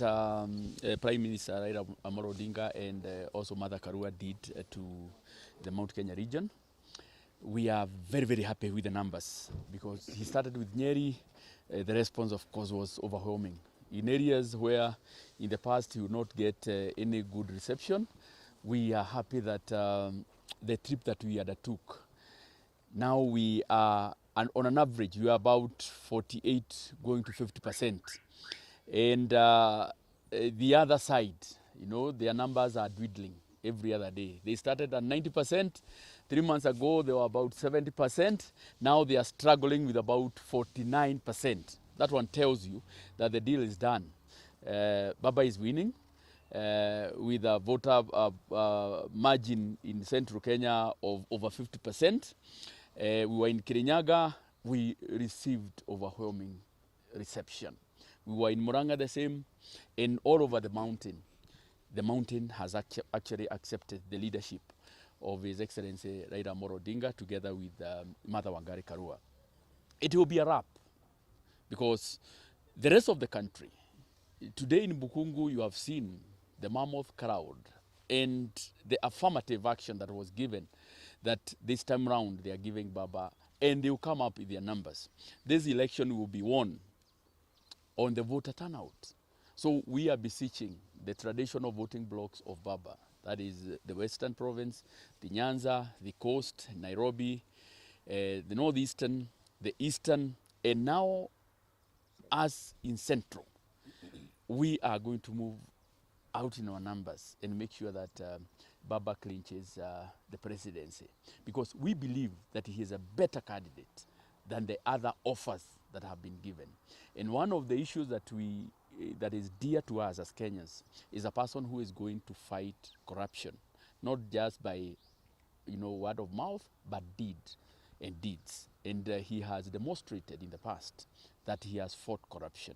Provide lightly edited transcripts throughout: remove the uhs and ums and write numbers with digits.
what Prime Minister Raila Odinga and also Mother Karua did to the Mount Kenya region. We are very, very happy with the numbers because he started with Nyeri. The response, of course, was overwhelming. In areas where in the past he would not get any good reception, we are happy that the trip that we undertook, now we are, on an average, we are about 48 going to 50%. And the other side, you know, their numbers are dwindling every other day. They started at 90%. 3 months ago, they were about 70%. Now they are struggling with about 49%. That one tells you that the deal is done. Baba is winning with a voter margin in central Kenya of over 50%. We were in Kirinyaga. We received overwhelming reception. We were in Muranga the same, and all over the mountain. The mountain has actually accepted the leadership of His Excellency Raila Odinga together with Mother Wangari Karua. It will be a wrap because the rest of the country, today in Bukungu you have seen the mammoth crowd and the affirmative action that was given, that this time round they are giving Baba, and they will come up with their numbers. This election will be won on the voter turnout. So we are beseeching the traditional voting blocks of Baba, that is the Western Province, the Nyanza, the Coast, Nairobi, the Northeastern, the Eastern, and now us in Central. We are going to move out in our numbers and make sure that Baba clinches the presidency, because we believe that he is a better candidate than the other offers that have been given. And one of the issues that is dear to us as Kenyans is a person who is going to fight corruption, not just by word of mouth, but deeds. And he has demonstrated in the past that he has fought corruption.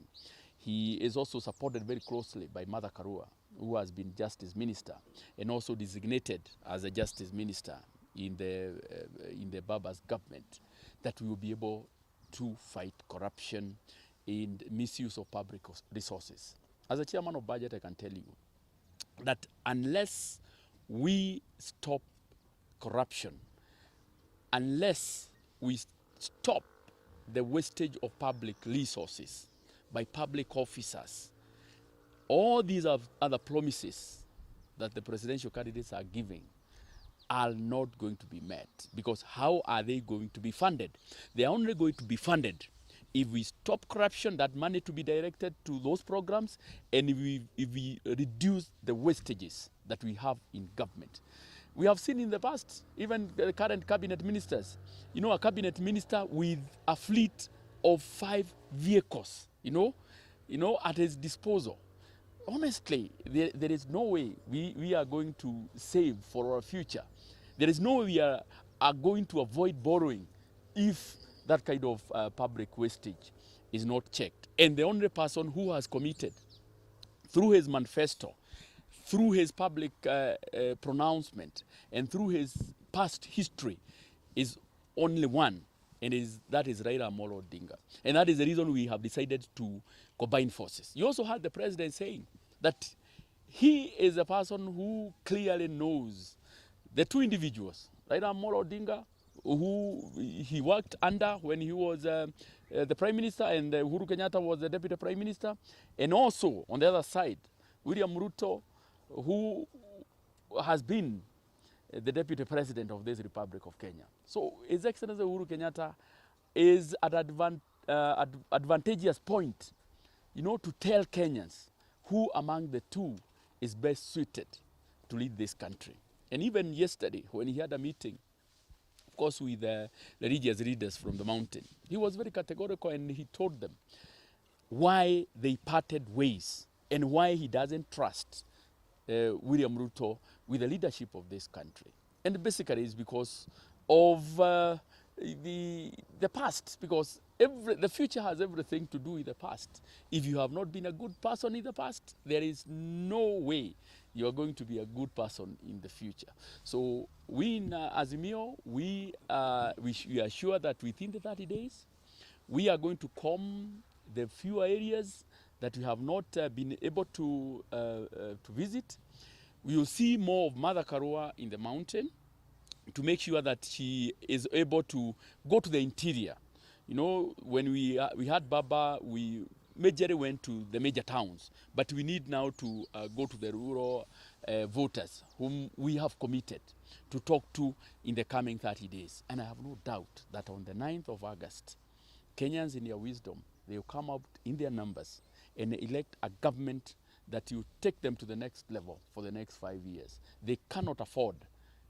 He is also supported very closely by Mother Karua, who has been Justice Minister and also designated as a Justice Minister in the Baba's government, that we will be able to fight corruption and misuse of public resources. As a chairman of budget, I can tell you that unless we stop corruption, unless we stop the wastage of public resources by public officers, all these other promises that the presidential candidates are giving are not going to be met. Because how are they going to be funded? They are only going to be funded if we stop corruption, that money to be directed to those programs, and if we reduce the wastages that we have in government. We have seen in the past, even the current cabinet ministers, a cabinet minister with a fleet of 5 vehicles, at his disposal. Honestly, there is no way we are going to save for our future. There is no way we are going to avoid borrowing if that kind of public wastage is not checked. And the only person who has committed, through his manifesto, through his public pronouncement, and through his past history, is only one, and that is Raila Odinga. And that is the reason we have decided to combine forces. You also heard the president saying that he is a person who clearly knows the two individuals, Raila Odinga, who he worked under when he was the Prime Minister, and Uhuru Kenyatta was the Deputy Prime Minister, and also on the other side, William Ruto, who has been the Deputy President of this Republic of Kenya. So His Excellency Uhuru Kenyatta is at an advantageous point, to tell Kenyans who among the two is best suited to lead this country. And even yesterday, when he had a meeting, of course, with the religious leaders from the mountain, he was very categorical, and he told them why they parted ways and why he doesn't trust William Ruto with the leadership of this country. And basically it's because of the past, because the future has everything to do with the past. If you have not been a good person in the past, there is no way you are going to be a good person in the future. So we in Azimio, we are sure that within the 30 days, we are going to comb the few areas that we have not been able to visit. We will see more of Mother Karua in the mountain to make sure that she is able to go to the interior. You know, when we had Baba, we majorly went to the major towns, but we need now to go to the rural voters whom we have committed to talk to in the coming 30 days. And I have no doubt that on the 9th of August, Kenyans in their wisdom, they will come out in their numbers and elect a government that will take them to the next level for the next 5 years. They cannot afford,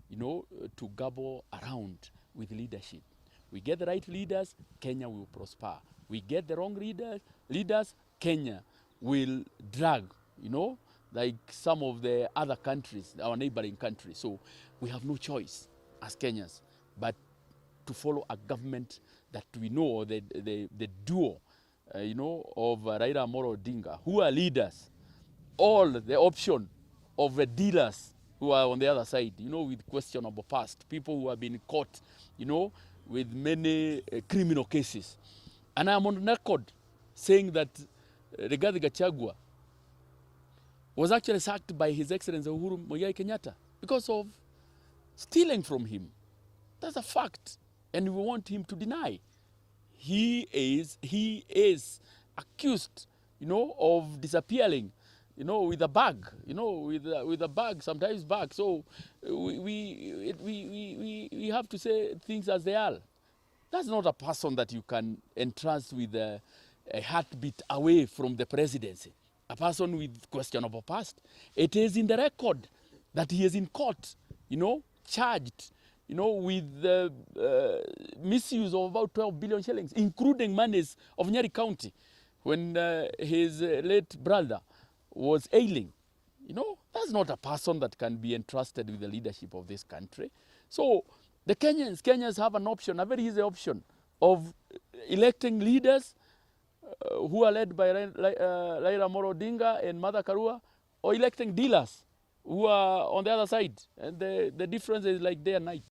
you know, to gobble around with leadership. We get the right leaders, Kenya will prosper. We get the wrong leaders, Kenya will drag, you know, like some of the other countries, our neighboring countries. So we have no choice as Kenyans but to follow a government that we know, the duo, you know, of Raila Odinga, who are leaders, all the option of the dealers who are on the other side, you know, with questionable past, people who have been caught, you know, with many criminal cases. And I'm on record saying that Rigathi Gachagua was actually sacked by His Excellency Uhuru Muigai Kenyatta because of stealing from him. That's a fact. And we want him to deny. He is accused, you know, of disappearing, you know, with a bag, you know, with a bag, sometimes bag. So we have to say things as they are. That's not a person that you can entrust with a heartbeat away from the presidency. A person with questionable past. It is in the record that he is in court, you know, charged, you know, with the misuse of about 12 billion shillings, including monies of Nyeri County when his late brother was ailing. You know, that's not a person that can be entrusted with the leadership of this country. So the Kenyans have an option, a very easy option, of electing leaders who are led by Raila Odinga and Mother Karua, or electing dealers who are on the other side. And the difference is like day and night.